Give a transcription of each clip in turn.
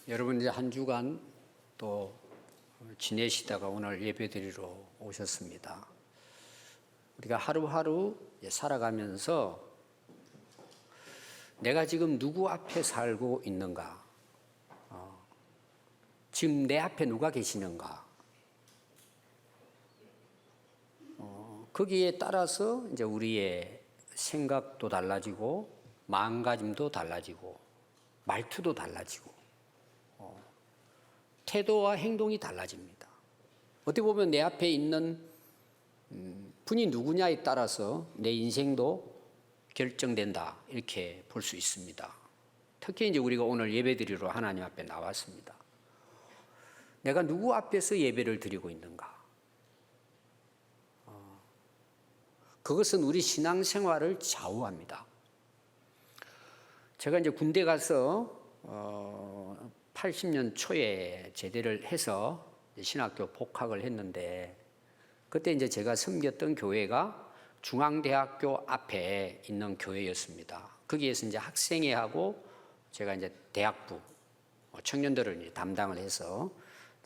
여러분 이제 한 주간 또 지내시다가 오늘 예배드리러 오셨습니다. 우리가 하루하루 살아가면서 내가 지금 누구 앞에 살고 있는가? 지금 내 앞에 누가 계시는가? 거기에 따라서 이제 우리의 생각도 달라지고 마음가짐도 달라지고 말투도 달라지고 태도와 행동이 달라집니다. 어떻게 보면 내 앞에 있는 분이 누구냐에 따라서 내 인생도 결정된다 이렇게 볼 수 있습니다. 특히 이제 우리가 오늘 예배드리러 하나님 앞에 나왔습니다. 내가 누구 앞에서 예배를 드리고 있는가? 그것은 우리 신앙생활을 좌우합니다. 제가 이제 군대 가서 80년 초에 제대를 해서 신학교 복학을 했는데 그때 이제 제가 섬겼던 교회가 중앙대학교 앞에 있는 교회였습니다. 거기에서 이제 학생회하고 제가 이제 대학부 청년들을 이제 담당을 해서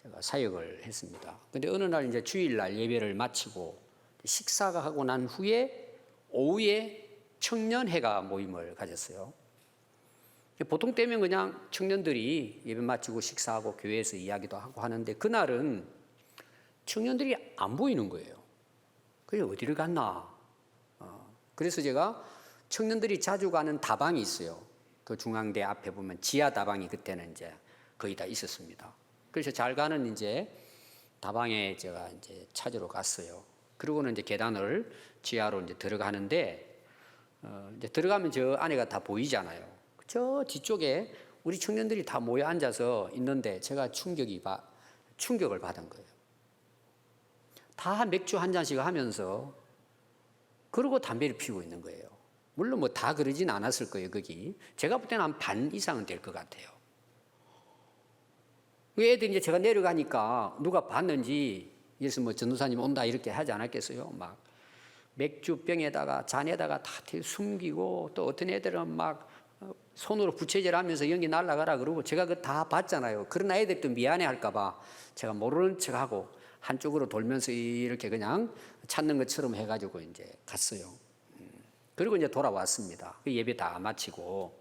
제가 사역을 했습니다. 근데 어느 날 이제 주일날 예배를 마치고 식사가 하고 난 후에 오후에 청년회가 모임을 가졌어요. 보통 때면 그냥 청년들이 예배 마치고 식사하고 교회에서 이야기도 하고 하는데 그날은 청년들이 안 보이는 거예요. 그게 어디를 갔나? 그래서 제가 청년들이 자주 가는 다방이 있어요. 그 중앙대 앞에 보면 지하 다방이 그때는 이제 거의 다 있었습니다. 그래서 잘 가는 이제 다방에 제가 이제 찾으러 갔어요. 그러고는 이제 계단을 지하로 이제 들어가는데 이제 들어가면 저 안에가 다 보이잖아요. 저 뒤쪽에 우리 청년들이 다 모여 앉아서 있는데 제가 충격을 받은 거예요. 다 맥주 한 잔씩 하면서 그러고 담배를 피우고 있는 거예요. 물론 뭐 다 그러진 않았을 거예요, 거기. 제가 볼 때는 한 반 이상은 될 것 같아요. 애들이 이제 제가 내려가니까 누가 봤는지, 그래서 뭐 전도사님 온다 이렇게 하지 않았겠어요? 막 맥주병에다가 잔에다가 다 숨기고 또 어떤 애들은 막 손으로 부채질하면서 연기 날아가라 그러고 제가 그거 다 봤잖아요. 그러나 애들이 또 미안해 할까봐 제가 모르는 척하고 한쪽으로 돌면서 이렇게 그냥 찾는 것처럼 해가지고 이제 갔어요. 그리고 이제 돌아왔습니다. 그 예배 다 마치고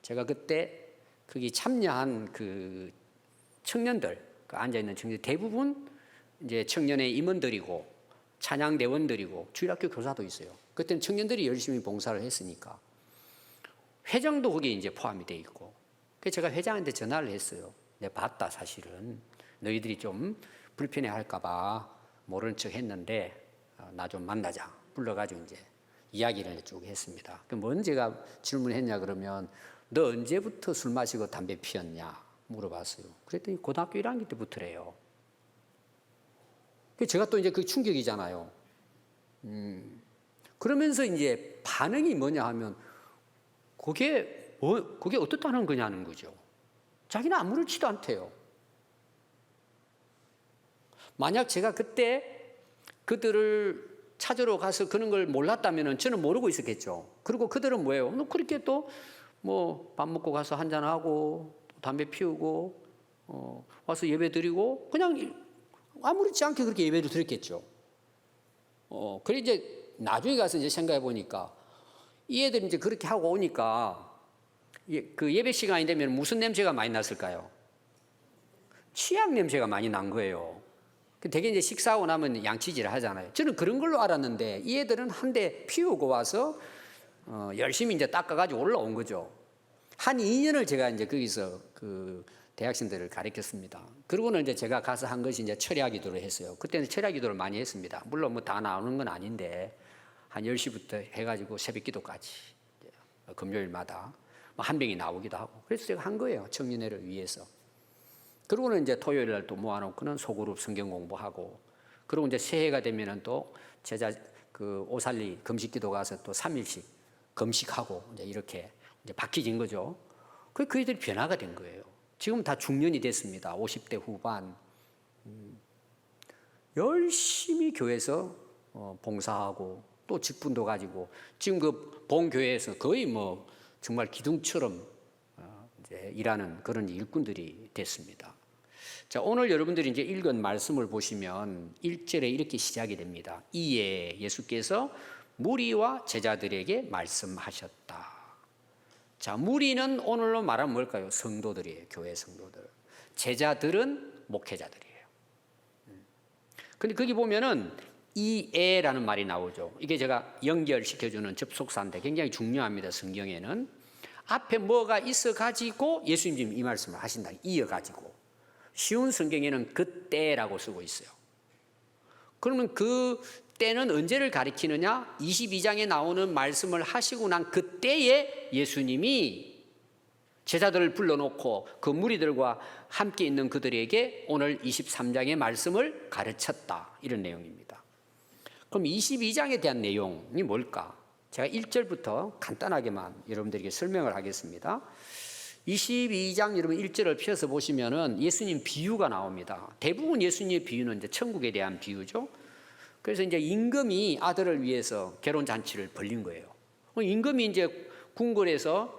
제가 그때 거기 참여한 그 청년들, 그 앉아있는 청년들 대부분 이제 청년의 임원들이고 찬양대원들이고 주일학교 교사도 있어요. 그때는 청년들이 열심히 봉사를 했으니까. 회장도 거기에 이제 포함이 돼 있고. 그래서 제가 회장한테 전화를 했어요. 내가 봤다, 사실은. 너희들이 좀 불편해 할까봐 모른 척 했는데, 나 좀 만나자. 불러가지고 이제 이야기를 쭉 했습니다. 뭔 제가 질문했냐 그러면, 너 언제부터 술 마시고 담배 피웠냐? 물어봤어요. 그랬더니 고등학교 1학년 때부터래요. 제가 또 이제 그 충격이잖아요. 그러면서 이제 반응이 뭐냐 하면, 그게 어떻다는 거냐는 거죠. 자기는 아무렇지도 않대요. 만약 제가 그때 그들을 찾으러 가서 그런 걸 몰랐다면 저는 모르고 있었겠죠. 그리고 그들은 뭐예요? 그렇게 또 뭐 밥 먹고 가서 한잔하고 담배 피우고 와서 예배 드리고 그냥 아무렇지 않게 그렇게 예배를 드렸겠죠. 그래 이제 나중에 가서 이제 생각해 보니까 이 애들이 이제 그렇게 하고 오니까 그 예배 시간이 되면 무슨 냄새가 많이 났을까요? 치약 냄새가 많이 난 거예요. 되게 이제 식사하고 나면 양치질을 하잖아요. 저는 그런 걸로 알았는데 이 애들은 한 대 피우고 와서 열심히 이제 닦아가지고 올라온 거죠. 한 2년을 제가 이제 거기서 그 대학생들을 가르쳤습니다. 그러고는 이제 제가 가서 한 것이 이제 철야 기도를 했어요. 그때는 철야 기도를 많이 했습니다. 물론 뭐 다 나오는 건 아닌데 한 10시부터 해가지고 새벽 기도까지 금요일마다 한 병이 나오기도 하고 그래서 제가 한 거예요. 청년회를 위해서. 그러고는 이제 토요일 날 또 모아놓고는 소그룹 성경 공부하고 그리고 이제 새해가 되면은 또 제자 그 오살리 금식기도 가서 또 3일씩 금식하고 이제 이렇게 이제 바뀌진 거죠. 그 애들이 변화가 된 거예요. 지금 다 중년이 됐습니다. 50대 후반. 열심히 교회에서 봉사하고 또 직분도 가지고 지금 그 본교회에서 거의 뭐 정말 기둥처럼 일하는 그런 일꾼들이 됐습니다. 자, 오늘 여러분들이 이제 읽은 말씀을 보시면 1절에 이렇게 시작이 됩니다. 이에 예수께서 무리와 제자들에게 말씀하셨다. 자, 무리는 오늘로 말하면 뭘까요? 성도들이에요. 교회 성도들. 제자들은 목회자들이에요. 근데 거기 보면은 이에라는 말이 나오죠. 이게 제가 연결시켜주는 접속사인데 굉장히 중요합니다. 성경에는 앞에 뭐가 있어 가지고 예수님 지금 이 말씀을 하신다. 이어 가지고. 쉬운 성경에는 그때라고 쓰고 있어요. 그러면 그 때는 언제를 가리키느냐? 22장에 나오는 말씀을 하시고 난 그때에 예수님이 제자들을 불러놓고 그 무리들과 함께 있는 그들에게 오늘 23장의 말씀을 가르쳤다. 이런 내용입니다. 그럼 22장에 대한 내용이 뭘까? 제가 1절부터 간단하게만 여러분들에게 설명을 하겠습니다. 22장 여러분 1절을 펴서 보시면은 예수님 비유가 나옵니다. 대부분 예수님의 비유는 이제 천국에 대한 비유죠. 그래서 이제 임금이 아들을 위해서 결혼 잔치를 벌린 거예요. 임금이 이제 궁궐에서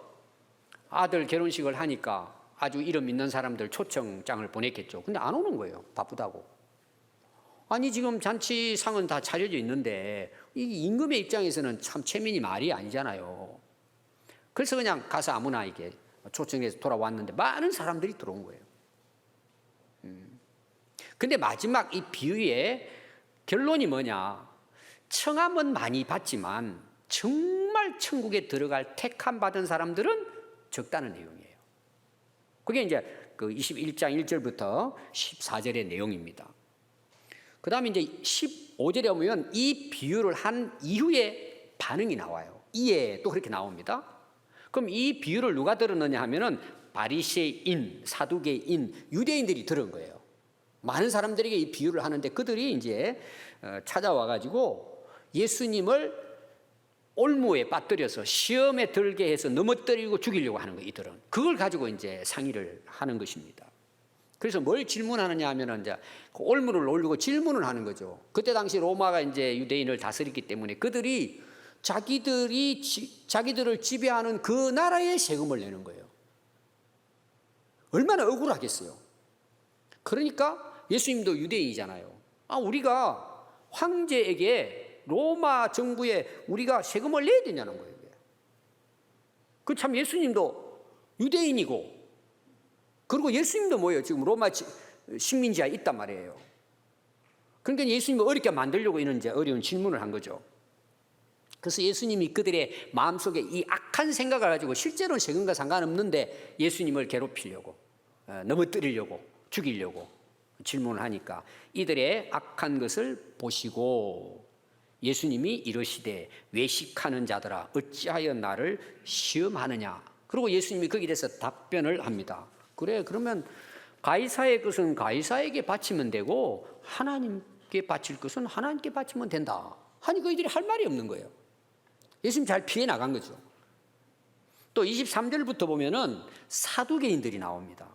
아들 결혼식을 하니까 아주 이름 있는 사람들 초청장을 보냈겠죠. 근데 안 오는 거예요. 바쁘다고. 아니 지금 잔치상은 다 차려져 있는데 이 임금의 입장에서는 참 체면이 말이 아니잖아요. 그래서 그냥 가서 아무나 이게 초청해서 돌아왔는데 많은 사람들이 들어온 거예요. 근데 마지막 이 비유의 결론이 뭐냐? 청함은 많이 받지만 정말 천국에 들어갈 택함 받은 사람들은 적다는 내용이에요. 그게 이제 그 21장 1절부터 14절의 내용입니다. 그 다음에 이제 15절에 보면 이 비유를 한 이후에 반응이 나와요. 이에 또 그렇게 나옵니다. 그럼 이 비유를 누가 들었느냐 하면은 바리새인, 사두개인, 유대인들이 들은 거예요. 많은 사람들에게 이 비유를 하는데 그들이 이제 찾아와 가지고 예수님을 올무에 빠뜨려서 시험에 들게 해서 넘어뜨리고 죽이려고 하는 거예요. 이들은 그걸 가지고 이제 상의를 하는 것입니다. 그래서 뭘 질문하느냐 하면은 이제 그 올무를 올리고 질문을 하는 거죠. 그때 당시 로마가 이제 유대인을 다스렸기 때문에 그들이 자기들을 지배하는 그 나라에 세금을 내는 거예요. 얼마나 억울하겠어요. 그러니까 예수님도 유대인이잖아요. 우리가 황제에게 로마 정부에 우리가 세금을 내야 되냐는 거예요. 그 참 예수님도 유대인이고 그리고 예수님도 뭐예요? 지금 로마 식민지하에 있단 말이에요. 그러니까 예수님을 어렵게 만들려고 이런 이제 어려운 질문을 한 거죠. 그래서 예수님이 그들의 마음속에 이 악한 생각을 가지고 실제로는 세금과 상관없는데 예수님을 괴롭히려고 넘어뜨리려고 죽이려고 질문을 하니까 이들의 악한 것을 보시고 예수님이 이러시되 외식하는 자들아 어찌하여 나를 시험하느냐. 그리고 예수님이 거기에 대해서 답변을 합니다. 그래 그러면 가이사의 것은 가이사에게 바치면 되고 하나님께 바칠 것은 하나님께 바치면 된다 하니 그들이 할 말이 없는 거예요. 예수님 잘 피해 나간 거죠. 또 23절부터 보면은 사두개인들이 나옵니다.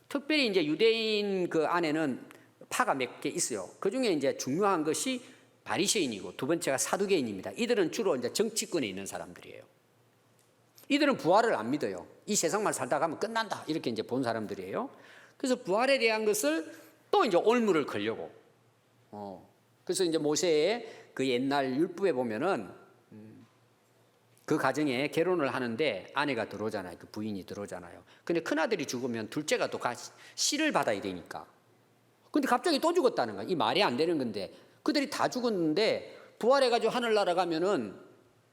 특별히 이제 유대인 그 안에는 파가 몇 개 있어요. 그 중에 이제 중요한 것이 바리새인이고 두 번째가 사두개인입니다. 이들은 주로 이제 정치권에 있는 사람들이에요. 이들은 부활을 안 믿어요. 이 세상만 살다 가면 끝난다 이렇게 이제 본 사람들이에요. 그래서 부활에 대한 것을 또 이제 올무를 걸려고. 그래서 이제 모세의 그 옛날 율법에 보면은 그 가정에 결혼을 하는데 아내가 들어오잖아요. 그 부인이 들어오잖아요. 근데 큰아들이 죽으면 둘째가 또 씨를 받아야 되니까. 근데 갑자기 또 죽었다는 거야. 이 말이 안 되는 건데 그들이 다 죽었는데 부활해가지고 하늘나라 가면은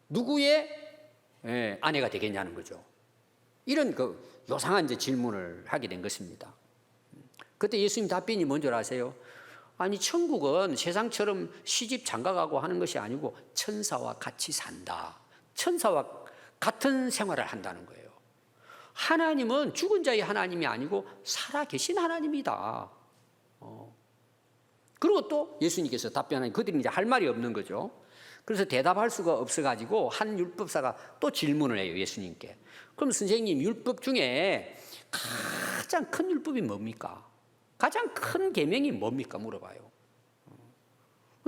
누구의 아내가 되겠냐는 거죠. 이런 그 요상한 이제 질문을 하게 된 것입니다. 그때 예수님 답변이 뭔 줄 아세요? 아니 천국은 세상처럼 시집 장가가고 하는 것이 아니고 천사와 같이 산다. 천사와 같은 생활을 한다는 거예요. 하나님은 죽은 자의 하나님이 아니고 살아계신 하나님이다. 그리고 또 예수님께서 답변하니 그들이 이제 할 말이 없는 거죠. 그래서 대답할 수가 없어가지고 한 율법사가 또 질문을 해요. 예수님께. 그럼 선생님 율법 중에 가장 큰 율법이 뭡니까? 가장 큰 계명이 뭡니까? 물어봐요.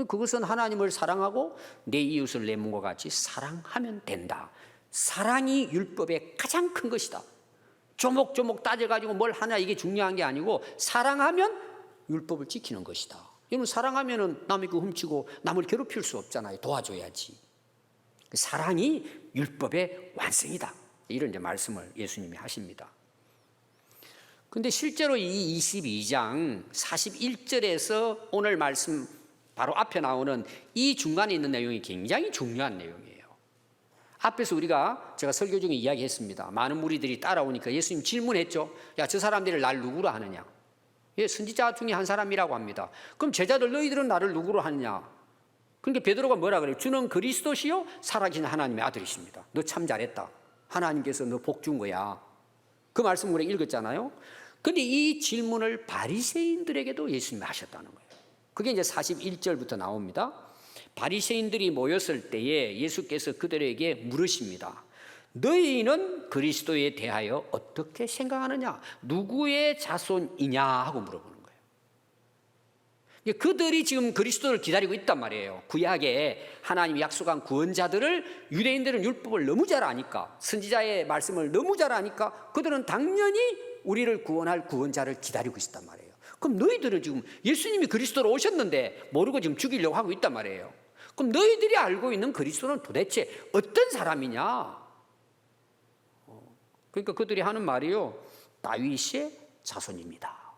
그것은 하나님을 사랑하고 내 이웃을 내 몸과 같이 사랑하면 된다. 사랑이 율법의 가장 큰 것이다. 조목조목 따져가지고 뭘 하냐 이게 중요한 게 아니고 사랑하면 율법을 지키는 것이다. 여러분 사랑하면은 남의 거 훔치고 남을 괴롭힐 수 없잖아요. 도와줘야지. 사랑이 율법의 완성이다. 이런 이제 말씀을 예수님이 하십니다. 근데 실제로 이 22장 41절에서 오늘 말씀 바로 앞에 나오는 이 중간에 있는 내용이 굉장히 중요한 내용이에요. 앞에서 제가 설교 중에 이야기했습니다. 많은 무리들이 따라오니까 예수님 질문했죠. 야, 저 사람들이 날 누구로 하느냐? 예, 선지자 중에 한 사람이라고 합니다. 그럼 제자들 너희들은 나를 누구로 하느냐? 그러니까 베드로가 뭐라 그래요? 주는 그리스도시요 살아계신 하나님의 아들이십니다. 너 참 잘했다. 하나님께서 너 복 준 거야. 그 말씀 우리가 읽었잖아요. 근데 이 질문을 바리새인들에게도 예수님이 하셨다는 거예요. 그게 이제 41절부터 나옵니다. 바리새인들이 모였을 때에 예수께서 그들에게 물으십니다. 너희는 그리스도에 대하여 어떻게 생각하느냐? 누구의 자손이냐? 하고 물어보는 거예요. 그들이 지금 그리스도를 기다리고 있단 말이에요. 구약에 하나님이 약속한 구원자들을 유대인들은 율법을 너무 잘 아니까 선지자의 말씀을 너무 잘 아니까 그들은 당연히 우리를 구원할 구원자를 기다리고 있단 말이에요. 그럼 너희들은 지금 예수님이 그리스도로 오셨는데 모르고 지금 죽이려고 하고 있단 말이에요. 그럼 너희들이 알고 있는 그리스도는 도대체 어떤 사람이냐? 그러니까 그들이 하는 말이요. 다윗의 자손입니다.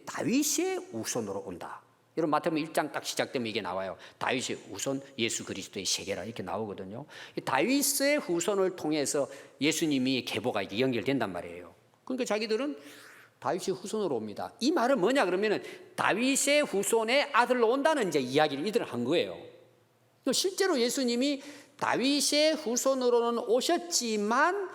다윗의 후손으로 온다. 여러분 마태복음 1장 딱 시작되면 이게 나와요. 다윗의 후손 예수 그리스도의 세계라 이렇게 나오거든요. 다윗의 후손을 통해서 예수님이 계보가 이게 연결된단 말이에요. 그러니까 자기들은 다윗의 후손으로 옵니다. 이 말은 뭐냐 그러면은 다윗의 후손의 아들로 온다는 이제 이야기를 이들은 한 거예요. 실제로 예수님이 다윗의 후손으로는 오셨지만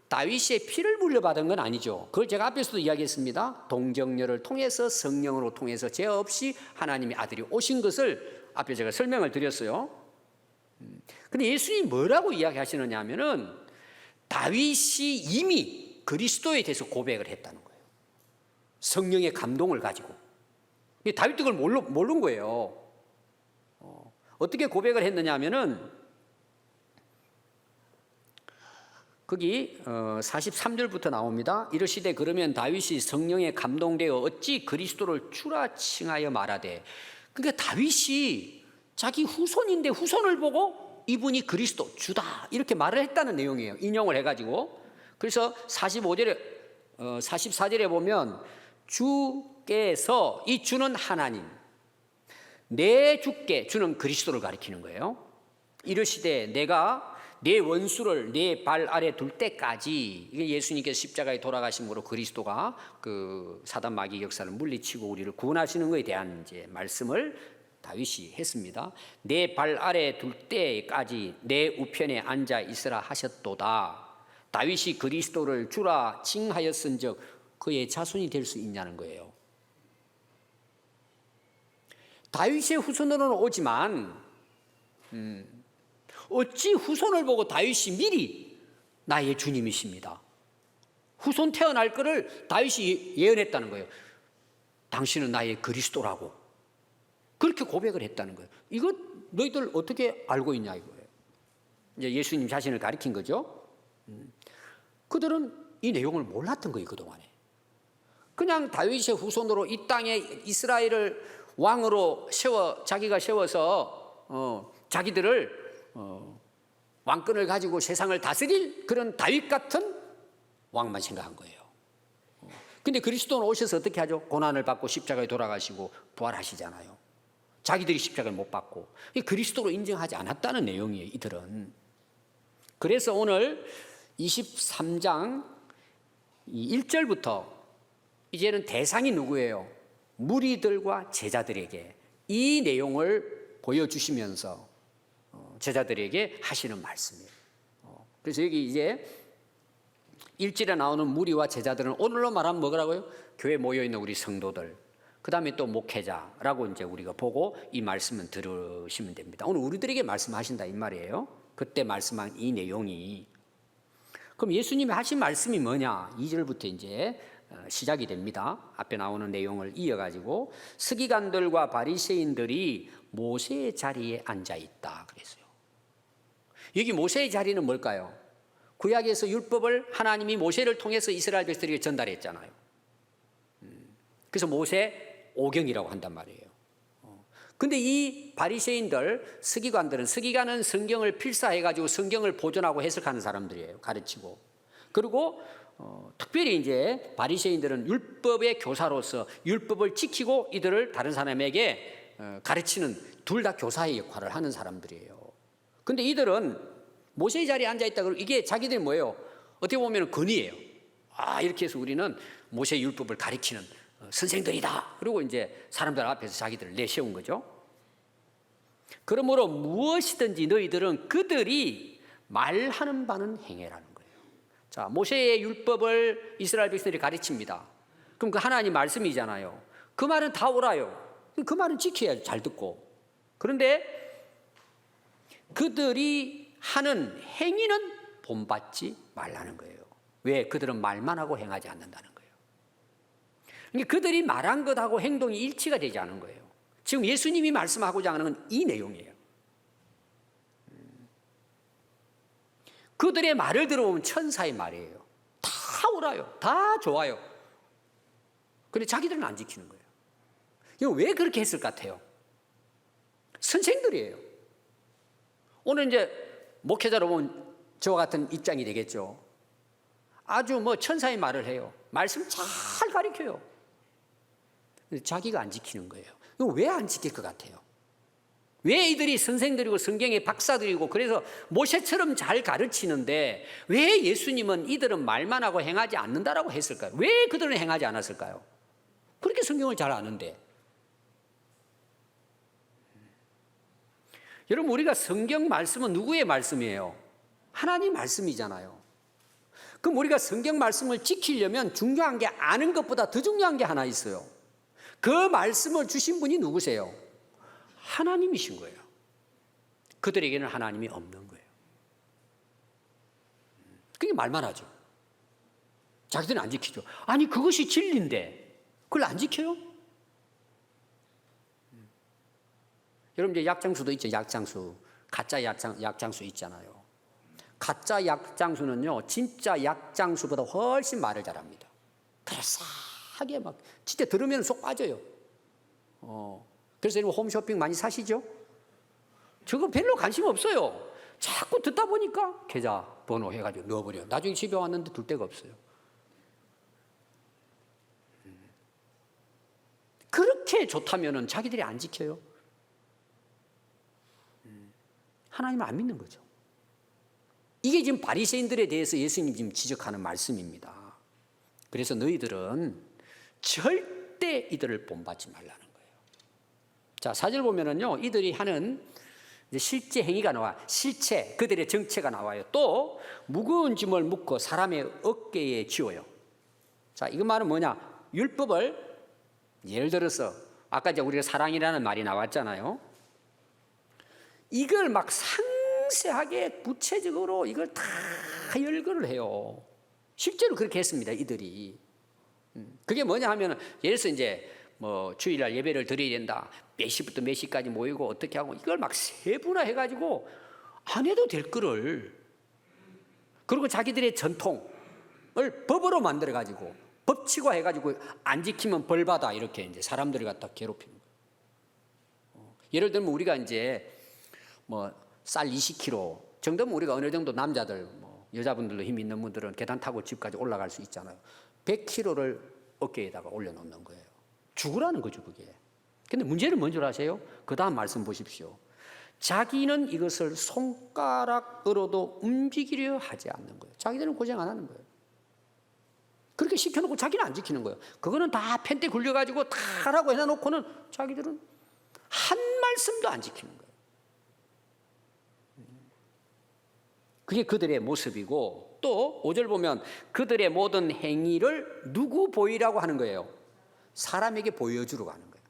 다윗의 피를 물려받은 건 아니죠. 그걸 제가 앞에서도 이야기했습니다. 동정녀를 통해서 성령으로 통해서 죄 없이 하나님의 아들이 오신 것을 앞에 제가 설명을 드렸어요. 근데 예수님이 뭐라고 이야기하시느냐 하면은 다윗이 이미 그리스도에 대해서 고백을 했다는 거예요. 성령의 감동을 가지고. 다윗도 그걸 모르는 거예요. 어떻게 고백을 했느냐 하면은 거기 43절부터 나옵니다. 이르시되 그러면 다윗이 성령에 감동되어 어찌 그리스도를 주라 칭하여 말하되. 그러니까 다윗이 자기 후손인데 후손을 보고 이분이 그리스도 주다 이렇게 말을 했다는 내용이에요. 인용을 해가지고. 그래서 44절에 보면 주께서 이 주는 하나님 내 주께 주는 그리스도를 가리키는 거예요. 이르시되 내가 내 원수를 내 발 아래 둘 때까지. 이게 예수님께서 십자가에 돌아가심으로 그리스도가 그 사단 마귀 역사를 물리치고 우리를 구원하시는 것에 대한 이제 말씀을 다윗이 했습니다. 내 발 아래 둘 때까지 내 우편에 앉아 있으라 하셨도다. 다윗이 그리스도를 주라 칭하였은즉 그의 자손이 될 수 있냐는 거예요. 다윗의 후손으로는 오지만 어찌 후손을 보고 다윗이 미리 나의 주님이십니다. 후손 태어날 거를 다윗이 예언했다는 거예요. 당신은 나의 그리스도라고. 그렇게 고백을 했다는 거예요. 이거 너희들 어떻게 알고 있냐 이거예요. 이제 예수님 자신을 가리킨 거죠. 그들은 이 내용을 몰랐던 거예요. 그동안에. 그냥 다윗의 후손으로 이 땅에 이스라엘을 왕으로 자기가 세워서 자기들을 왕권을 가지고 세상을 다스릴 그런 다윗 같은 왕만 생각한 거예요. 근데 그리스도는 오셔서 어떻게 하죠? 고난을 받고 십자가에 돌아가시고 부활하시잖아요. 자기들이 십자가를 못 받고 그리스도로 인정하지 않았다는 내용이에요. 이들은. 그래서 오늘 23장 1절부터 이제는 대상이 누구예요? 무리들과 제자들에게 이 내용을 보여주시면서 제자들에게 하시는 말씀이에요. 그래서 여기 이제 1절에 나오는 무리와 제자들은 오늘로 말하면 뭐라고요? 교회 모여있는 우리 성도들, 그 다음에 또 목회자라고 이제 우리가 보고 이 말씀은 들으시면 됩니다. 오늘 우리들에게 말씀하신다 이 말이에요. 그때 말씀한 이 내용이. 그럼 예수님이 하신 말씀이 뭐냐? 2절부터 이제 시작이 됩니다. 앞에 나오는 내용을 이어가지고 서기관들과 바리새인들이 모세의 자리에 앉아 있다 그랬어요. 여기 모세의 자리는 뭘까요? 구약에서 율법을 하나님이 모세를 통해서 이스라엘 백성에게 전달했잖아요. 그래서 모세 오경이라고 한단 말이에요. 근데 이 바리새인들, 서기관은 성경을 필사해가지고 성경을 보존하고 해석하는 사람들이에요. 가르치고. 그리고 특별히 이제 바리새인들은 율법의 교사로서 율법을 지키고 이들을 다른 사람에게 가르치는 둘 다 교사의 역할을 하는 사람들이에요. 근데 이들은 모세의 자리에 앉아있다 그러고 이게 자기들이 뭐예요? 어떻게 보면 권위예요. 이렇게 해서 우리는 모세 율법을 가르치는 선생들이다. 그리고 이제 사람들 앞에서 자기들을 내세운 거죠. 그러므로 무엇이든지 너희들은 그들이 말하는 바는 행해라는 거예요. 자, 모세의 율법을 이스라엘 백성들이 가르칩니다. 그럼 그 하나님 말씀이잖아요. 그 말은 다 옳아요. 그 말은 지켜야 잘 듣고. 그런데 그들이 하는 행위는 본받지 말라는 거예요. 왜? 그들은 말만 하고 행하지 않는다는 거예요. 그러니까 그들이 말한 것하고 행동이 일치가 되지 않은 거예요. 지금 예수님이 말씀하고자 하는 건 이 내용이에요. 그들의 말을 들어보면 천사의 말이에요. 다 옳아요. 다 좋아요. 그런데 자기들은 안 지키는 거예요. 이거 왜 그렇게 했을 것 같아요? 선생들이에요. 오늘 이제 목회자로 보면 저와 같은 입장이 되겠죠. 아주 천사의 말을 해요. 말씀 잘 가르쳐요. 근데 자기가 안 지키는 거예요. 이거 왜 안 지킬 것 같아요? 왜 이들이 선생들이고 성경의 박사들이고 그래서 모세처럼 잘 가르치는데 왜 예수님은 이들은 말만 하고 행하지 않는다라고 했을까요? 왜 그들은 행하지 않았을까요? 그렇게 성경을 잘 아는데. 여러분, 우리가 성경 말씀은 누구의 말씀이에요? 하나님 말씀이잖아요. 그럼 우리가 성경 말씀을 지키려면 중요한 게 아는 것보다 더 중요한 게 하나 있어요. 그 말씀을 주신 분이 누구세요? 하나님이신 거예요. 그들에게는 하나님이 없는 거예요. 그게 말만 하죠. 자기들은 안 지키죠. 아니, 그것이 진리인데 그걸 안 지켜요? 여러분, 이제 약장수도 있죠. 약장수. 가짜 약장수 있잖아요. 가짜 약장수는요, 진짜 약장수보다 훨씬 말을 잘합니다. 그래서하게 막 진짜 들으면 속 빠져요. 그래서 여러분 홈쇼핑 많이 사시죠? 저거 별로 관심 없어요. 자꾸 듣다 보니까 계좌 번호 해가지고 넣어버려요. 나중에 집에 왔는데 둘 데가 없어요. 그렇게 좋다면 자기들이 안 지켜요. 하나님을 안 믿는 거죠. 이게 지금 바리새인들에 대해서 예수님이 지금 지적하는 말씀입니다. 그래서 너희들은 절대 이들을 본받지 말라는 거예요. 자, 4절 보면은요, 이들이 하는 실제 행위가 나와, 실체, 그들의 정체가 나와요. 또 무거운 짐을 묶어 사람의 어깨에 지워요. 자, 이거 말은 뭐냐? 율법을 예를 들어서 아까 이제 우리가 사랑이라는 말이 나왔잖아요. 이걸 막 상세하게 구체적으로 이걸 다 열거를 해요. 실제로 그렇게 했습니다, 이들이. 그게 뭐냐 하면 예를 들어서 이제 주일날 예배를 드려야 된다. 몇 시부터 몇 시까지 모이고 어떻게 하고 이걸 막 세분화해가지고 안 해도 될 거를, 그리고 자기들의 전통을 법으로 만들어가지고 법치화해가지고 안 지키면 벌 받아, 이렇게 이제 사람들을 갖다 괴롭히는 거예요. 예를 들면 우리가 이제 쌀 20kg 정도면 우리가 어느 정도 남자들, 여자분들도 힘 있는 분들은 계단 타고 집까지 올라갈 수 있잖아요. 100kg를 어깨에다가 올려놓는 거예요. 죽으라는 거죠, 그게. 근데 문제는 뭔 줄 아세요? 그 다음 말씀 보십시오. 자기는 이것을 손가락으로도 움직이려 하지 않는 거예요. 자기들은 고생 안 하는 거예요. 그렇게 시켜놓고 자기는 안 지키는 거예요. 그거는 다 펜대 굴려가지고 다 하라고 해놓고는 자기들은 한 말씀도 안 지키는 거예요. 그게 그들의 모습이고, 또 5절 보면 그들의 모든 행위를 누구 보이라고 하는 거예요? 사람에게 보여주려고 하는 거예요.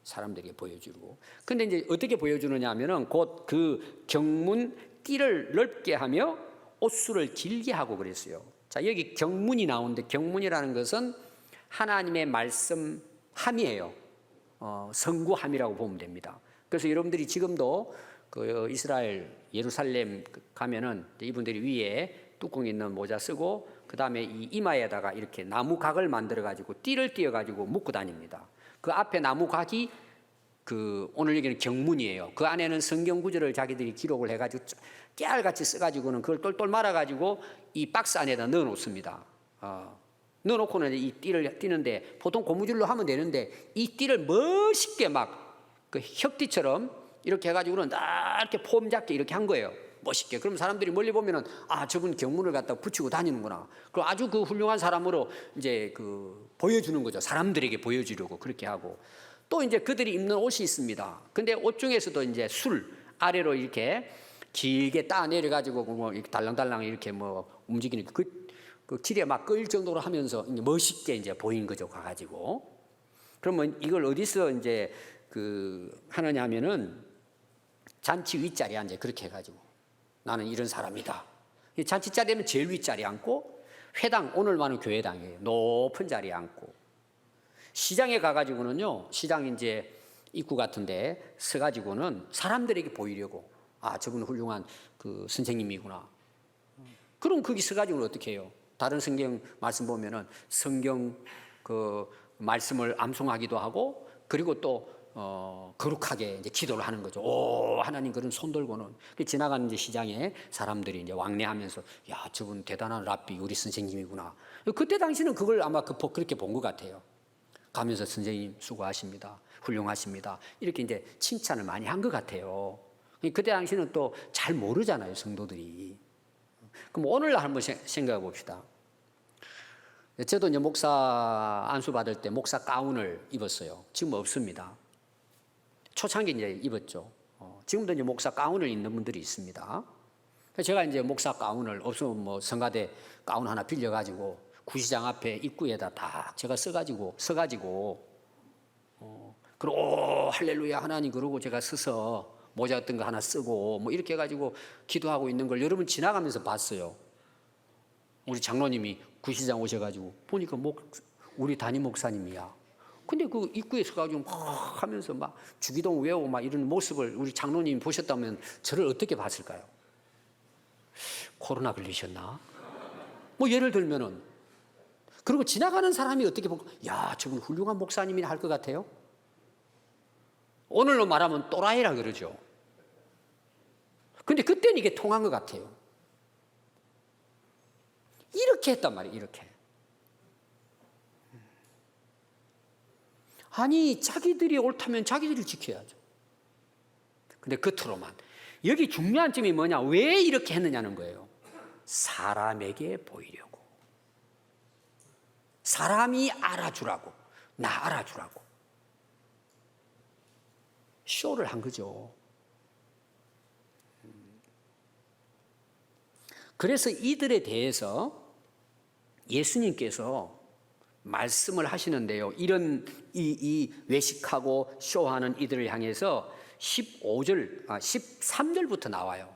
사람들에게 보여주고. 근데 이제 어떻게 보여주느냐 하면은 곧 그 경문 띠를 넓게 하며 옷수를 길게 하고 그랬어요. 자, 여기 경문이 나오는데 경문이라는 것은 하나님의 말씀 함이에요. 선구함이라고 보면 됩니다. 그래서 여러분들이 지금도 그 이스라엘 예루살렘 가면은 이분들이 위에 뚜껑 있는 모자 쓰고 그 다음에 이 이마에다가 이렇게 나무 각을 만들어 가지고 띠를 띄어 가지고 묶고 다닙니다. 그 앞에 나무 각이 그 오늘 얘기는 경문이에요. 그 안에는 성경 구절을 자기들이 기록을 해가지고 깨알같이 써가지고는 그걸 똘똘 말아가지고 이 박스 안에다 넣어놓습니다. 넣어놓고는 이 띠를 띠는데 보통 고무줄로 하면 되는데 이 띠를 멋있게 막 그 혁띠처럼 이렇게 해가지고는 이렇게 폼 잡게 이렇게 한 거예요. 멋있게. 그럼 사람들이 멀리 보면은 저분 경문을 갖다 붙이고 다니는구나. 그럼 아주 그 훌륭한 사람으로 이제 그 보여주는 거죠. 사람들에게 보여주려고 그렇게 하고. 또 이제 그들이 입는 옷이 있습니다. 근데 옷 중에서도 이제 술 아래로 이렇게 길게 따 내려 가지고 뭐 이렇게 달랑달랑 이렇게 뭐 움직이는 그 길에 막 끌 정도로 하면서 이제 멋있게 이제 보인 거죠. 가가지고. 그러면 이걸 어디서 이제 그 하느냐 하면은 잔치 윗자리에 앉아 그렇게 해가지고 나는 이런 사람이다. 잔치 자리에는 제일 윗자리에 앉고 회당 오늘만은 교회당이에요. 높은 자리에 앉고 시장에 가가지고는요, 시장 이제 입구 같은데 서가지고는 사람들에게 보이려고 저분은 훌륭한 그 선생님이구나. 그럼 거기 서가지고는 어떻게 해요? 다른 성경 말씀 보면은 성경 그 말씀을 암송하기도 하고 그리고 또 거룩하게 이제 기도를 하는 거죠. 오, 하나님 그런 손 들고는 지나가는 이제 시장에 사람들이 이제 왕래하면서 야, 저분 대단한 랍비 우리 선생님이구나. 그때 당시는 그걸 아마 그렇게 본 것 같아요. 가면서 선생님 수고하십니다. 훌륭하십니다. 이렇게 이제 칭찬을 많이 한 것 같아요. 그때 당시는 또 잘 모르잖아요, 성도들이. 그럼 오늘날 한번 생각해 봅시다. 저도 이제 목사 안수 받을 때 목사 가운을 입었어요. 지금 없습니다. 초창기 이제 입었죠. 지금도 이제 목사 가운을 입는 분들이 있습니다. 제가 이제 목사 가운을 없으면 뭐 성가대 가운 하나 빌려가지고 구시장 앞에 입구에다 다 제가 서가지고 그리고 할렐루야 하나님 그러고 제가 서서 모자 같은 거 하나 쓰고 뭐 이렇게 해가지고 기도하고 있는 걸 여러분 지나가면서 봤어요. 우리 장로님이 구시장 오셔가지고 보니까 우리 담임 목사님이야. 근데 그 입구에 서가지고 막 하면서 막 주기도 외우고 막 이런 모습을 우리 장로님이 보셨다면 저를 어떻게 봤을까요? 코로나 걸리셨나? 뭐 예를 들면은 그리고 지나가는 사람이 어떻게 보고 야, 저분 훌륭한 목사님이나 할 것 같아요? 오늘로 말하면 또라이라 그러죠. 근데 그때는 이게 통한 것 같아요. 이렇게 했단 말이에요. 이렇게. 아니 자기들이 옳다면 자기들이 지켜야죠. 근데 겉으로만. 여기 중요한 점이 뭐냐. 왜 이렇게 했느냐는 거예요. 사람에게 보이려고. 사람이 알아주라고. 나 알아주라고. 쇼를 한 거죠. 그래서 이들에 대해서 예수님께서 말씀을 하시는데요. 이런 이 외식하고 쇼하는 이들을 향해서 13절부터 나와요.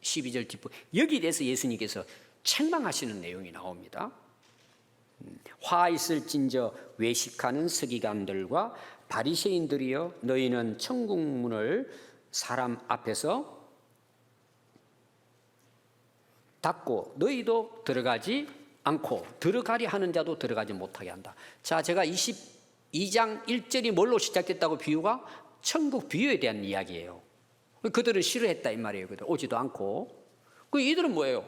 12절 뒷부. 여기에 대해서 예수님께서 책망하시는 내용이 나옵니다. 화 있을진저 외식하는 서기관들과 바리새인들이여 너희는 천국 문을 사람 앞에서 닫고 너희도 들어가지 않고 들어가리 하는 자도 들어가지 못하게 한다. 자, 제가 22장 1절이 뭘로 시작됐다고 비유가 천국 비유에 대한 이야기예요. 그들은 싫어했다 이 말이에요. 그들 오지도 않고. 이들은 뭐예요?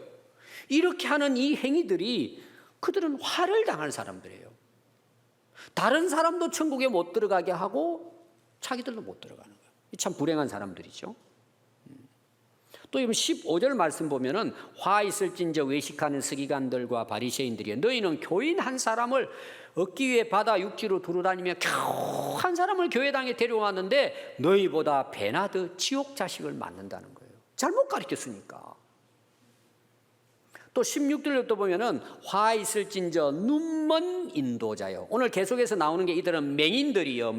이렇게 하는 이 행위들이 그들은 화를 당하는 사람들이에요. 다른 사람도 천국에 못 들어가게 하고 자기들도 못 들어가는 거예요. 참 불행한 사람들이죠. 또 이번 15절 말씀 보면은 화 있을진저 외식하는 서기관들과 바리새인들이여 너희는 교인 한 사람을 얻기 위해 바다 육지로 두루다니며 겨우 한 사람을 교회당에 데려왔는데 너희보다 배나 더 지옥 자식을 맞는다는 거예요. 잘못 가르쳤으니까. 또 16절로 또 보면은 화 있을진저 눈먼 인도자요. 오늘 계속해서 나오는 게 이들은 맹인들이요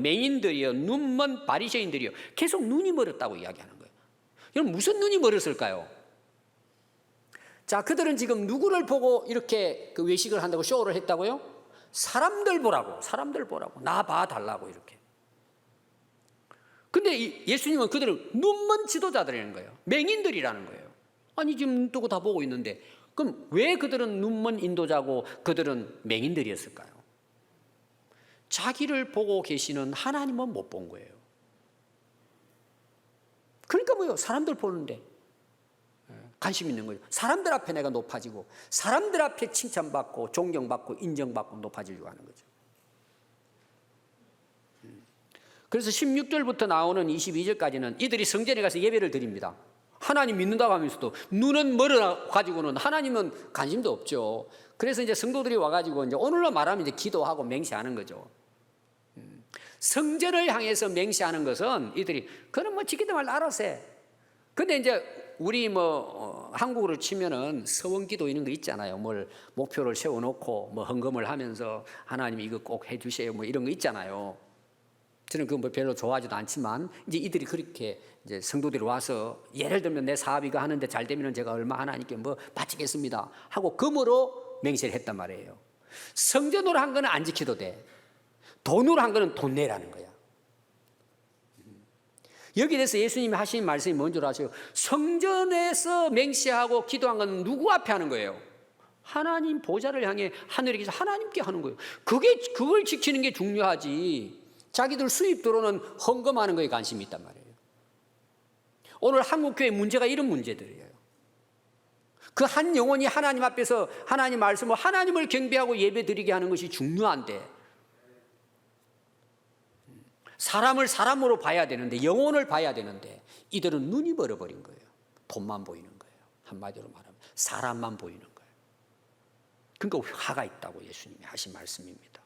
눈먼 바리새인들이요. 계속 눈이 멀었다고 이야기하는 거예요. 여러분 무슨 눈이 멀었을까요? 자, 그들은 지금 누구를 보고 이렇게 그 외식을 한다고 쇼를 했다고요? 사람들 보라고 나 봐달라고 이렇게. 근데 예수님은 그들을 눈먼 지도자들이라는 거예요. 맹인들이라는 거예요. 아니 지금 눈 뜨고 다 보고 있는데 그럼 왜 그들은 눈먼 인도자고 그들은 맹인들이었을까요? 자기를 보고 계시는 하나님은 못 본 거예요. 그러니까 뭐요? 사람들 보는데 관심 있는 거예요. 사람들 앞에 내가 높아지고 사람들 앞에 칭찬받고 존경받고 인정받고 높아지려고 하는 거죠. 그래서 16절부터 나오는 22절까지는 이들이 성전에 가서 예배를 드립니다. 하나님 믿는다고 하면서도 눈은 멀어 가지고는 하나님은 관심도 없죠. 그래서 이제 성도들이 와가지고 이제 오늘로 말하면 이제 기도하고 맹세하는 거죠. 성전을 향해서 맹세하는 것은 이들이 그는 뭐 지키든 말라 알아서 해. 근데 이제 우리 한국으로 치면은 서원기도 이런 거 있잖아요. 뭘 목표를 세워놓고 뭐 헌금을 하면서 하나님 이거 꼭 해주세요. 뭐 이런 거 있잖아요. 저는 그거 뭐 별로 좋아하지도 않지만 이제 이들이 그렇게 이제 성도들이 와서 예를 들면 내 사업이 이거 하는데 잘 되면 제가 얼마 하나님께 뭐 바치겠습니다 하고 금으로 맹세를 했단 말이에요. 성전으로 한 거는 안 지켜도 돼. 돈으로 한 거는 돈 내라는 거야. 여기에 대해서 예수님이 하신 말씀이 뭔 줄 아세요? 성전에서 맹세하고 기도한 건 누구 앞에 하는 거예요? 하나님 보좌를 향해 하늘에 계신 하나님께 하는 거예요. 그걸 지키는 게 중요하지. 자기들 수입 들어오는 헌금하는 거에 관심이 있단 말이에요. 오늘 한국교회 문제가 이런 문제들이에요. 그 한 영혼이 하나님 앞에서 하나님 말씀을 하나님을 경배하고 예배드리게 하는 것이 중요한데 사람을 사람으로 봐야 되는데 영혼을 봐야 되는데 이들은 눈이 멀어버린 거예요. 돈만 보이는 거예요. 한마디로 말하면 사람만 보이는 거예요. 그러니까 화가 있다고 예수님이 하신 말씀입니다.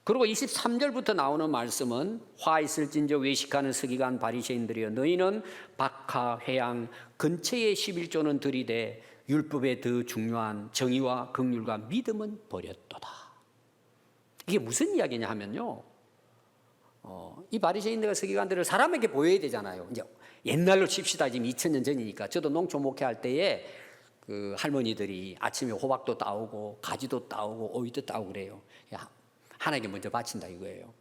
그리고 23절부터 나오는 말씀은 화 있을진저 외식하는 서기관 바리새인들이여 너희는 박하 회양 근처의 11조는 들이되 율법에 더 중요한 정의와 긍휼과 믿음은 버렸도다. 이게 무슨 이야기냐 하면요. 이 바리새인들과 서기관들을 사람에게 보여야 되잖아요. 이제 옛날로 칩시다. 지금 2000년 전이니까 저도 농촌 목회할 때에 그 할머니들이 아침에 호박도 따오고 가지도 따오고 오이도 따오고 그래요. 하나님께 먼저 바친다 이거예요.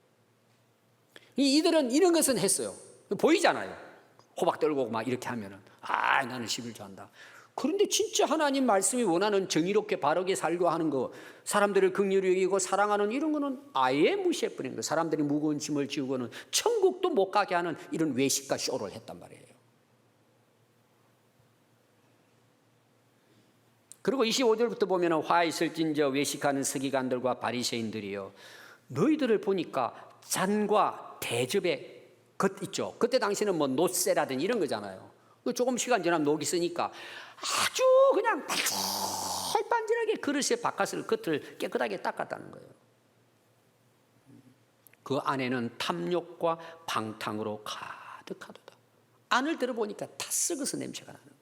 이들은 이런 것은 했어요. 보이잖아요. 호박 떨고 막 이렇게 하면은 나는 11조 한다. 그런데 진짜 하나님 말씀이 원하는 정의롭게 바르게 살고 하는 거, 사람들을 긍휼히 여기고 사랑하는 이런 거는 아예 무시해버린 거예요. 사람들이 무거운 짐을 지우고는 천국도 못 가게 하는 이런 외식과 쇼를 했단 말이에요. 그리고 25절부터 보면 화 있을진저 외식하는 서기관들과 바리새인들이요 너희들을 보니까 잔과 대접의 것 있죠. 그때 당시는 뭐 노쇠라든지 이런 거잖아요. 조금 시간 지나면 녹이 쓰니까 아주 그냥 반질반질하게 그릇의 바깥을 겉을 깨끗하게 닦았다는 거예요. 그 안에는 탐욕과 방탕으로 가득하도다. 안을 들어보니까 다 썩어서 냄새가 나는 거예요.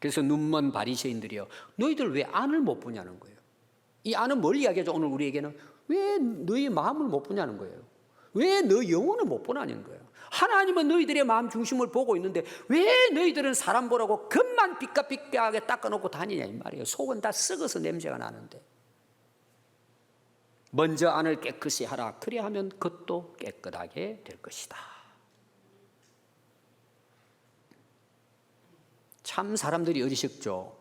그래서 눈먼 바리새인들이요 너희들 왜 안을 못 보냐는 거예요. 이 안은 뭘 이야기하죠? 오늘 우리에게는 왜 너희 마음을 못 보냐는 거예요. 왜 너 영혼을 못 보냐는 거예요. 하나님은 너희들의 마음 중심을 보고 있는데 왜 너희들은 사람 보라고 겉만 삐까삐까하게 닦아놓고 다니냐 이 말이에요. 속은 다 썩어서 냄새가 나는데 먼저 안을 깨끗이 하라. 그래야 하면 겉도 깨끗하게 될 것이다. 참 사람들이 어리석죠.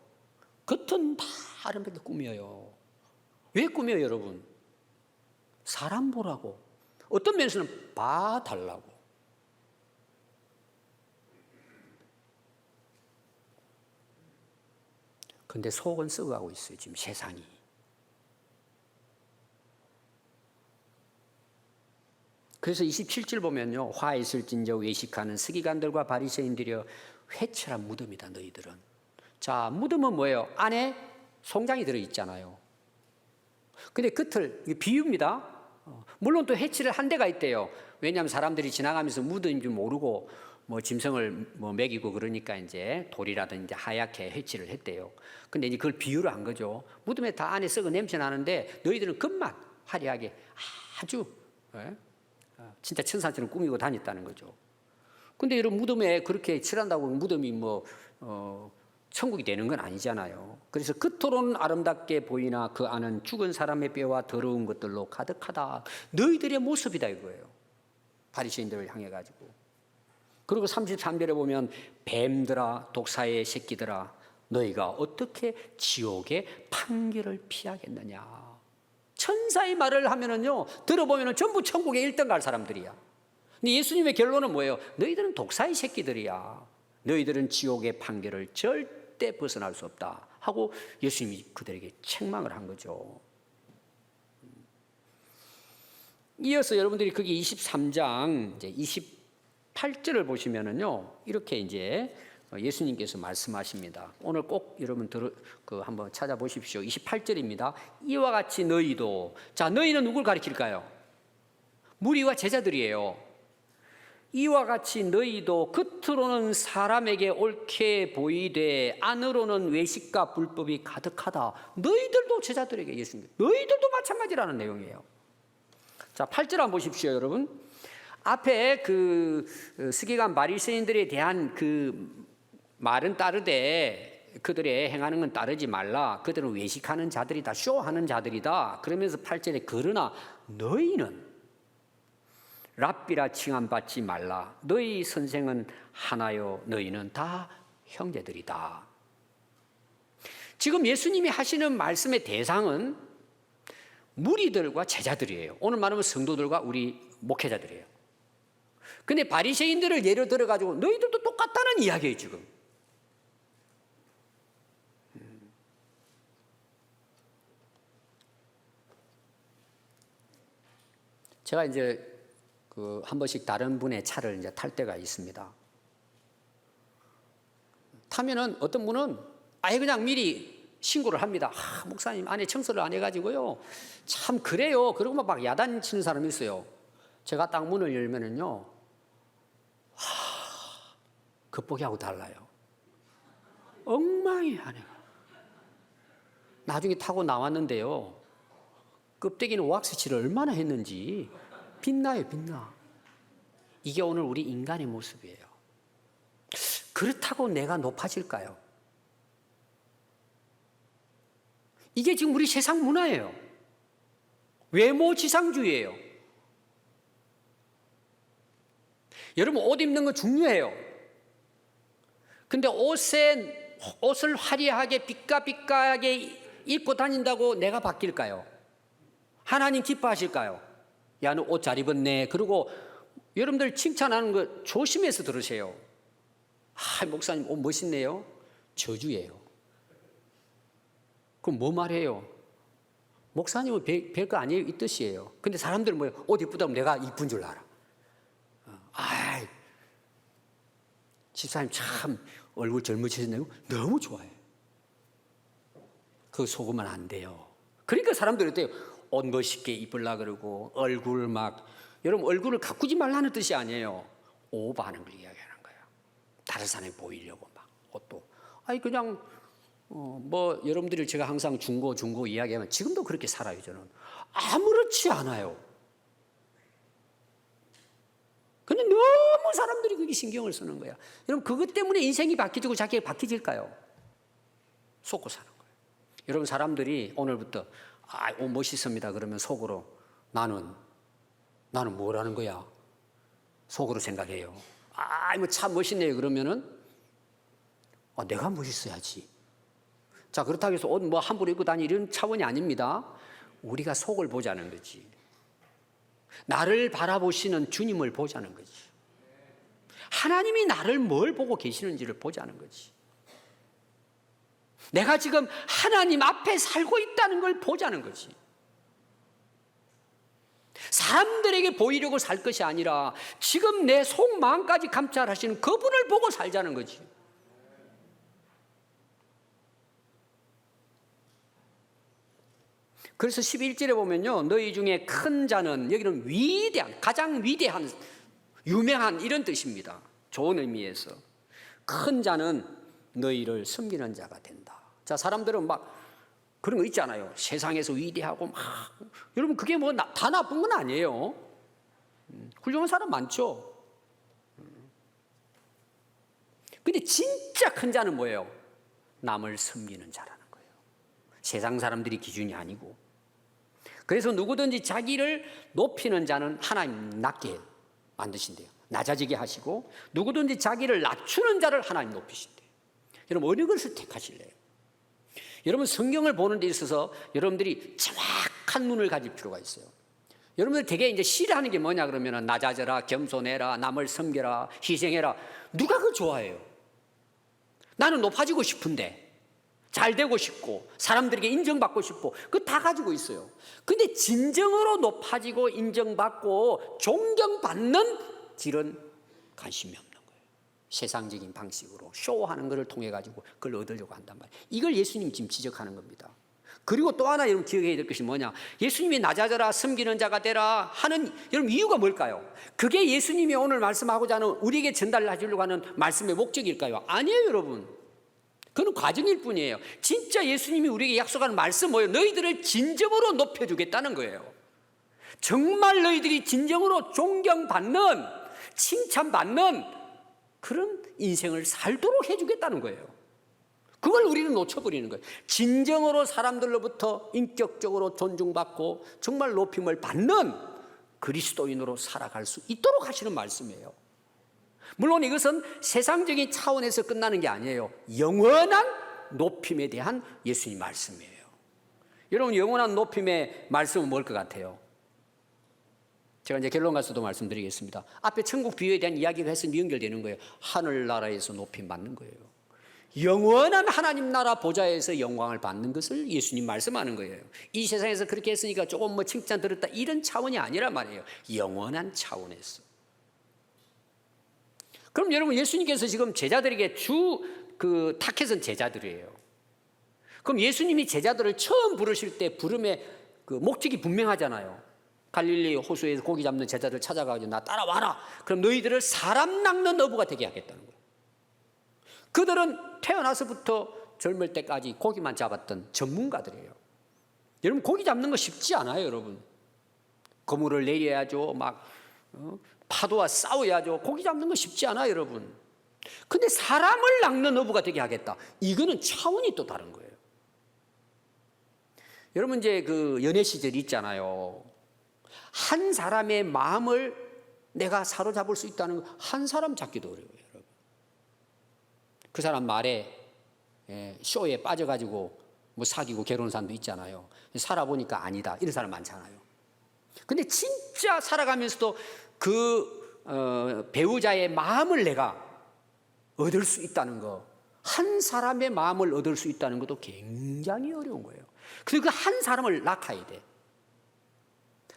겉은 다 아름답게 꾸며요. 왜 꾸며요 여러분? 사람 보라고. 어떤 면에서는 봐달라고. 근데 속은 썩어가고 있어요 지금 세상이. 그래서 27절 보면요 화 있을진저 외식하는 서기관들과 바리새인들이여 회칠한 무덤이다 너희들은. 자 무덤은 뭐예요? 안에 송장이 들어있잖아요. 근데 겉을 비유입니다. 물론 또 해치를 한 데가 있대요. 왜냐하면 사람들이 지나가면서 무덤인 줄 모르고 뭐 짐승을 뭐 먹이고 그러니까 이제 돌이라든지 하얗게 해치를 했대요. 근데 이제 그걸 비유로 한 거죠. 무덤에 다 안에 썩은 냄새 나는데 너희들은 겉만 화려하게 아주 진짜 천사처럼 꾸미고 다녔다는 거죠. 근데 이런 무덤에 그렇게 칠한다고 무덤이 천국이 되는 건 아니잖아요. 그래서 겉으로는 아름답게 보이나 그 안은 죽은 사람의 뼈와 더러운 것들로 가득하다. 너희들의 모습이다 이거예요. 바리새인들을 향해 가지고. 그리고 33절에 보면 뱀들아 독사의 새끼들아 너희가 어떻게 지옥의 판결을 피하겠느냐. 천사의 말을 하면은요, 들어보면은 전부 천국에 1등 갈 사람들이야. 근데 예수님의 결론은 뭐예요? 너희들은 독사의 새끼들이야. 너희들은 지옥의 판결을 절대 벗어날 수 없다 하고 예수님이 그들에게 책망을 한 거죠. 이어서 여러분들이 거기 23장 이제 28절을 보시면은요, 이렇게 이제 예수님께서 말씀하십니다. 오늘 꼭 여러분 한번 찾아보십시오. 28절입니다. 이와 같이 너희도, 자, 너희는 누굴 가리킬까요? 무리와 제자들이에요. 이와 같이 너희도 겉으로는 사람에게 옳게 보이되 안으로는 외식과 불법이 가득하다. 너희들도 제자들에게, 예수님, 너희들도 마찬가지라는 내용이에요. 자, 8절 한번 보십시오, 여러분. 앞에 그 서기관 바리새인들에 대한 그 말은 따르되 그들의 행하는 건 따르지 말라. 그들은 외식하는 자들이다, 쇼하는 자들이다. 그러면서 8절에 그러나 너희는 랍비라 칭함받지 말라. 너희 선생은 하나요, 너희는 다 형제들이다. 지금 예수님이 하시는 말씀의 대상은 무리들과 제자들이에요. 오늘 말하면 성도들과 우리 목회자들이에요. 근데 바리새인들을 예로 들어가지고 너희들도 똑같다는 이야기예요, 지금. 제가 이제 한 번씩 다른 분의 차를 이제 탈 때가 있습니다. 타면은 어떤 분은 아예 그냥 미리 신고를 합니다. 목사님 안에 청소를 안 해가지고요. 참 그래요. 그러고 막 야단치는 사람이 있어요. 제가 딱 문을 열면은요, 겉보기하고 달라요. 엉망이 안에가. 나중에 타고 나왔는데요, 껍데기는 왁스칠을 얼마나 했는지 빛나요, 빛나. 이게 오늘 우리 인간의 모습이에요. 그렇다고 내가 높아질까요? 이게 지금 우리 세상 문화예요. 외모 지상주의예요. 여러분, 옷 입는 거 중요해요. 근데 옷을 화려하게 빛깔하게 입고 다닌다고 내가 바뀔까요? 하나님 기뻐하실까요? 야, 너 옷 잘 입었네. 그리고 여러분들 칭찬하는 거 조심해서 들으세요. 목사님 옷 멋있네요. 저주예요. 그럼 뭐 말해요? 목사님은 별거 아니에요, 이 뜻이에요. 근데 사람들은 뭐예요? 옷 이쁘다면 내가 이쁜 줄 알아. 집사님 참 얼굴 젊으시네요. 너무 좋아해. 그거 속으면 안 돼요. 그러니까 사람들이 어때요? 옷 멋있게 입으려고 그러고 얼굴 막, 여러분 얼굴을 가꾸지 말라는 뜻이 아니에요. 오버하는 걸 이야기하는 거예요. 다른 사람이 보이려고 막 옷도. 그냥 뭐 여러분들이 제가 항상 중고 이야기하면 지금도 그렇게 살아요. 저는 아무렇지 않아요. 근데 너무 사람들이 그게 신경을 쓰는 거야. 여러분 그것 때문에 인생이 바뀌고 자기가 바뀌질까요? 속고 사는 거예요. 여러분 사람들이 오늘부터 옷 멋있습니다 그러면 속으로 나는 뭐라는 거야? 속으로 생각해요. 뭐 참 멋있네요 그러면은 내가 멋있어야지. 자, 그렇다고 해서 옷 뭐 함부로 입고 다니 이런 차원이 아닙니다. 우리가 속을 보자는 거지. 나를 바라보시는 주님을 보자는 거지. 하나님이 나를 뭘 보고 계시는지를 보자는 거지. 내가 지금 하나님 앞에 살고 있다는 걸 보자는 거지. 사람들에게 보이려고 살 것이 아니라 지금 내 속마음까지 감찰하시는 그분을 보고 살자는 거지. 그래서 11절에 보면요, 너희 중에 큰 자는, 여기는 위대한, 가장 위대한, 유명한 이런 뜻입니다. 좋은 의미에서 큰 자는 너희를 섬기는 자가 된다. 자, 사람들은 막 그런 거 있잖아요. 세상에서 위대하고 막, 여러분 그게 뭐 다 나쁜 건 아니에요. 훌륭한 사람 많죠. 근데 진짜 큰 자는 뭐예요? 남을 섬기는 자라는 거예요. 세상 사람들이 기준이 아니고. 그래서 누구든지 자기를 높이는 자는 하나님 낮게 만드신대요. 낮아지게 하시고 누구든지 자기를 낮추는 자를 하나님 높이신대요. 여러분 어느 것을 택하실래요? 여러분 성경을 보는 데 있어서 여러분들이 정확한 눈을 가질 필요가 있어요. 여러분들 되게 이제 싫어하는 게 뭐냐 그러면 낮아져라, 겸손해라, 남을 섬겨라, 희생해라. 누가 그걸 좋아해요? 나는 높아지고 싶은데, 잘 되고 싶고, 사람들에게 인정받고 싶고, 그거 다 가지고 있어요. 근데 진정으로 높아지고 인정받고 존경받는 길은 관심이 없는 거예요. 세상적인 방식으로 쇼하는 것을 통해 가지고 그걸 얻으려고 한단 말이에요. 이걸 예수님 지금 지적하는 겁니다. 그리고 또 하나 여러분 기억해야 될 것이 뭐냐? 예수님이 낮아져라, 섬기는 자가 되라 하는 여러분 이유가 뭘까요? 그게 예수님이 오늘 말씀하고자 하는 우리에게 전달하시려고 하는 말씀의 목적일까요? 아니에요, 여러분. 그건 과정일 뿐이에요. 진짜 예수님이 우리에게 약속하는 말씀 뭐예요? 너희들을 진정으로 높여주겠다는 거예요. 정말 너희들이 진정으로 존경받는, 칭찬받는 그런 인생을 살도록 해주겠다는 거예요. 그걸 우리는 놓쳐버리는 거예요. 진정으로 사람들로부터 인격적으로 존중받고 정말 높임을 받는 그리스도인으로 살아갈 수 있도록 하시는 말씀이에요. 물론 이것은 세상적인 차원에서 끝나는 게 아니에요. 영원한 높임에 대한 예수님 말씀이에요. 여러분 영원한 높임의 말씀은 뭘 것 같아요? 제가 이제 결론 가서도 말씀드리겠습니다. 앞에 천국 비유에 대한 이야기가 해서 연결되는 거예요. 하늘나라에서 높임 받는 거예요. 영원한 하나님 나라 보좌에서 영광을 받는 것을 예수님 말씀하는 거예요. 이 세상에서 그렇게 했으니까 조금 뭐 칭찬 들었다 이런 차원이 아니란 말이에요. 영원한 차원에서. 그럼 여러분 예수님께서 지금 제자들에게 그 타겟은 제자들이에요. 그럼 예수님이 제자들을 처음 부르실 때 부름의 그 목적이 분명하잖아요. 갈릴리 호수에서 고기 잡는 제자들 찾아가지고 나 따라와라. 그럼 너희들을 사람 낚는 어부가 되게 하겠다는 거예요. 그들은 태어나서부터 젊을 때까지 고기만 잡았던 전문가들이에요. 여러분 고기 잡는 거 쉽지 않아요, 여러분. 그물을 내려야죠. 막 파도와 싸워야죠. 고기 잡는 거 쉽지 않아요, 여러분. 근데 사람을 낚는 어부가 되게 하겠다. 이거는 차원이 또 다른 거예요. 여러분 이제 그 연애 시절 있잖아요. 한 사람의 마음을 내가 사로잡을 수 있다는 거 한 사람 잡기도 어려워요, 여러분. 그 사람 말에 쇼에 빠져가지고 뭐 사귀고 결혼한 사람도 있잖아요. 살아보니까 아니다 이런 사람 많잖아요. 근데 진짜 살아가면서도 그 배우자의 마음을 내가 얻을 수 있다는 거, 한 사람의 마음을 얻을 수 있다는 것도 굉장히 어려운 거예요. 그래서 그 한 사람을 낳아야 돼.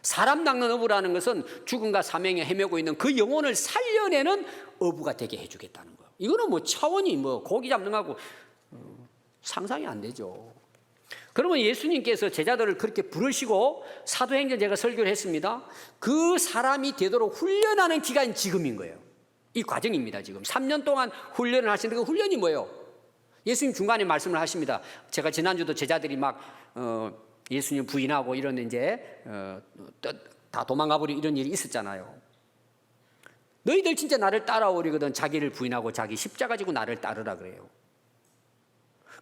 사람 낚는 어부라는 것은 죽음과 사명에 헤매고 있는 그 영혼을 살려내는 어부가 되게 해주겠다는 거예요. 이거는 뭐 차원이 뭐 고기 잡는 거하고 상상이 안 되죠. 그러면 예수님께서 제자들을 그렇게 부르시고 사도행전 제가 설교를 했습니다. 그 사람이 되도록 훈련하는 기간이 지금인 거예요. 이 과정입니다. 지금 3년 동안 훈련을 하시는데 그 훈련이 뭐예요? 예수님 중간에 말씀을 하십니다. 제가 지난주도 제자들이 막 예수님 부인하고 이런 이제 다 도망가 버리고 이런 일이 있었잖아요. 너희들 진짜 나를 따라오려거든 자기를 부인하고 자기 십자가 지고 나를 따르라 그래요.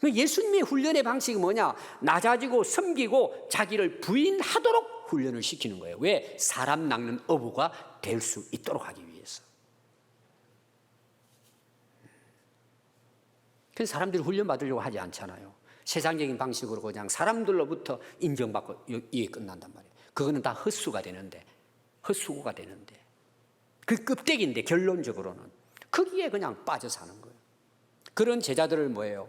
예수님의 훈련의 방식이 뭐냐? 낮아지고 섬기고 자기를 부인하도록 훈련을 시키는 거예요. 왜? 사람 낚는 어부가 될 수 있도록 하기 위해서. 그래서 사람들이 훈련받으려고 하지 않잖아요. 세상적인 방식으로 그냥 사람들로부터 인정받고 이게 끝난단 말이에요. 그거는 다 헛수가 되는데, 헛수고가 되는데, 그 껍데기인데 결론적으로는 거기에 그냥 빠져 사는 거예요. 그런 제자들을 뭐예요?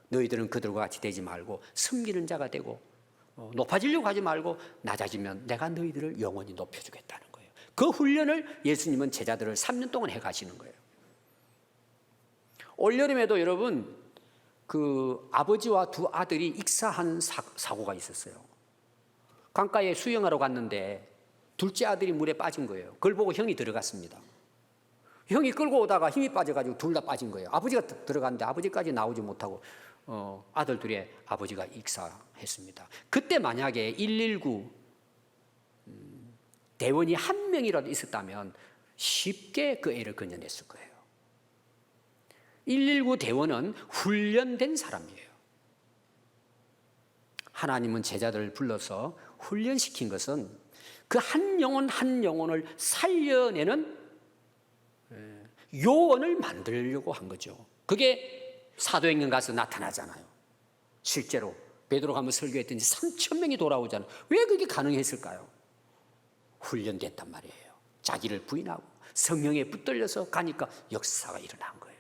너희들은 그들과 같이 되지 말고 섬기는 자가 되고 높아지려고 하지 말고 낮아지면 내가 너희들을 영원히 높여주겠다는 거예요. 그 훈련을 예수님은 제자들을 3년 동안 해가시는 거예요. 올여름에도 여러분 그 아버지와 두 아들이 익사한 사고가 있었어요. 강가에 수영하러 갔는데 둘째 아들이 물에 빠진 거예요. 그걸 보고 형이 들어갔습니다. 형이 끌고 오다가 힘이 빠져가지고 둘 다 빠진 거예요. 아버지가 들어갔는데 아버지까지 나오지 못하고 아들 둘의 아버지가 익사했습니다. 그때 만약에 119 대원이 한 명이라도 있었다면 쉽게 그 애를 건져냈을 거예요. 119 대원은 훈련된 사람이에요. 하나님은 제자들을 불러서 훈련시킨 것은 그 한 영혼 한 영혼을 살려내는 요원을 만들려고 한 거죠. 그게 사도행전 가서 나타나잖아요. 실제로 베드로가 한번 설교했더니 3,000명이 돌아오잖아요. 왜 그게 가능했을까요? 훈련됐단 말이에요. 자기를 부인하고 성령에 붙들려서 가니까 역사가 일어난 거예요.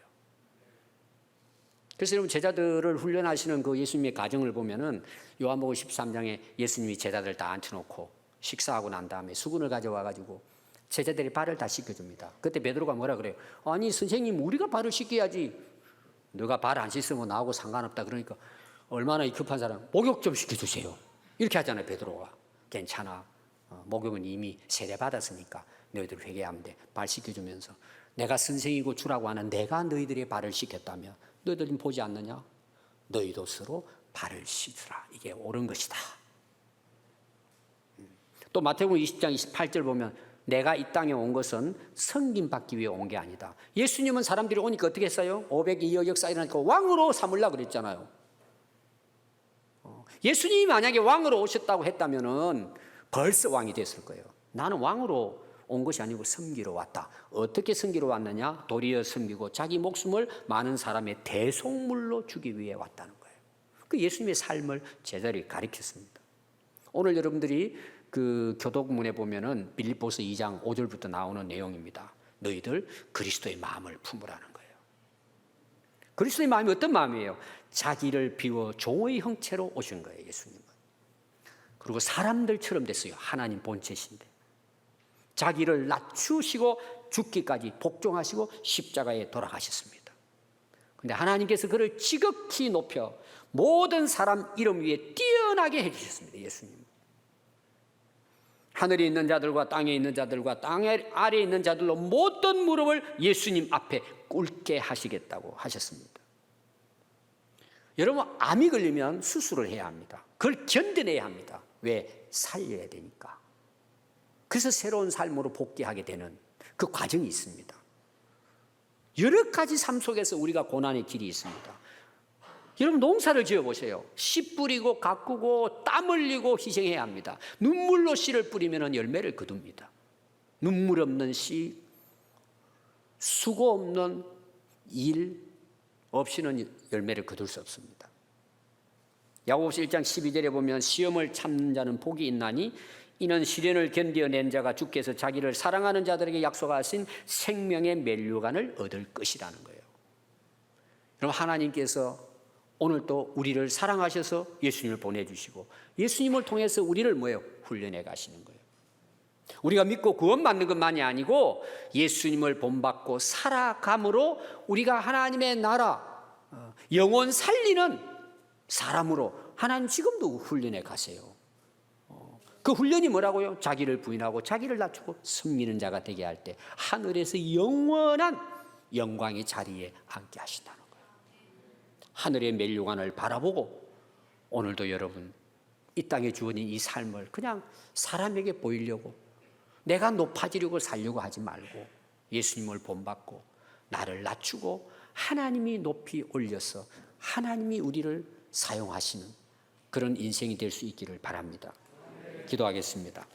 그래서 여러분, 제자들을 훈련하시는 그 예수님의 가정을 보면은 요한복음 13장에 예수님이 제자들 다 앉혀놓고 식사하고 난 다음에 수건을 가져와 가지고 제자들이 발을 다 씻겨줍니다. 그때 베드로가 뭐라 그래요? 아니 선생님, 우리가 발을 씻겨야지. 너가 발 안 씻으면 나하고 상관없다. 그러니까 얼마나 이 급한 사람, 목욕 좀 시켜주세요. 이렇게 하잖아요, 베드로가. 괜찮아. 목욕은 이미 세례 받았으니까 너희들 회개하면 돼. 발 씻겨주면서 내가 선생이고 주라고 하는 내가 너희들의 발을 씻겼다면 너희들은 보지 않느냐? 너희도 서로 발을 씻으라. 이게 옳은 것이다. 또 마태복음 20장 28절 보면 내가 이 땅에 온 것은 섬김받기 위해 온 게 아니다. 예수님은 사람들이 오니까 어떻게 했어요? 502억 역사 일어나니까 왕으로 삼으려고 그랬잖아요. 예수님이 만약에 왕으로 오셨다고 했다면 벌써 왕이 됐을 거예요. 나는 왕으로 온 것이 아니고 섬기러 왔다. 어떻게 섬기러 왔느냐? 도리어 섬기고 자기 목숨을 많은 사람의 대속물로 주기 위해 왔다는 거예요. 그 예수님의 삶을 제자들이 가르쳤습니다. 오늘 여러분들이 그 교독문에 보면은 빌립보서 2장 5절부터 나오는 내용입니다. 너희들 그리스도의 마음을 품으라는 거예요. 그리스도의 마음이 어떤 마음이에요? 자기를 비워 종의 형체로 오신 거예요, 예수님은. 그리고 사람들처럼 됐어요. 하나님 본체신데. 자기를 낮추시고 죽기까지 복종하시고 십자가에 돌아가셨습니다. 그런데 하나님께서 그를 지극히 높여 모든 사람 이름 위에 뛰어나게 해주셨습니다, 예수님. 하늘에 있는 자들과 땅에 있는 자들과 땅 아래에 있는 자들로 모든 무릎을 예수님 앞에 꿇게 하시겠다고 하셨습니다. 여러분, 암이 걸리면 수술을 해야 합니다. 그걸 견뎌내야 합니다. 왜? 살려야 되니까. 그래서 새로운 삶으로 복귀하게 되는 그 과정이 있습니다. 여러 가지 삶 속에서 우리가 고난의 길이 있습니다. 여러분, 농사를 지어보세요. 씨 뿌리고 가꾸고 땀 흘리고 희생해야 합니다. 눈물로 씨를 뿌리면 열매를 거둡니다. 눈물 없는 씨, 수고 없는 일 없이는 열매를 거둘 수 없습니다. 야고보서 1장 12절에 보면 시험을 참는 자는 복이 있나니 이는 시련을 견뎌낸 자가 주께서 자기를 사랑하는 자들에게 약속하신 생명의 면류관을 얻을 것이라는 거예요. 그럼 하나님께서 오늘 또 우리를 사랑하셔서 예수님을 보내주시고 예수님을 통해서 우리를 뭐예요? 훈련해 가시는 거예요. 우리가 믿고 구원받는 것만이 아니고 예수님을 본받고 살아감으로 우리가 하나님의 나라, 영혼 살리는 사람으로 하나님 지금도 훈련해 가세요. 그 훈련이 뭐라고요? 자기를 부인하고 자기를 낮추고 섬기는 자가 되게 할 때 하늘에서 영원한 영광의 자리에 앉게 하신다는 거예요. 하늘의 면류관을 바라보고 오늘도 여러분 이 땅에 주어진 이 삶을 그냥 사람에게 보이려고 내가 높아지려고 살려고 하지 말고 예수님을 본받고 나를 낮추고 하나님이 높이 올려서 하나님이 우리를 사용하시는 그런 인생이 될 수 있기를 바랍니다. 기도하겠습니다.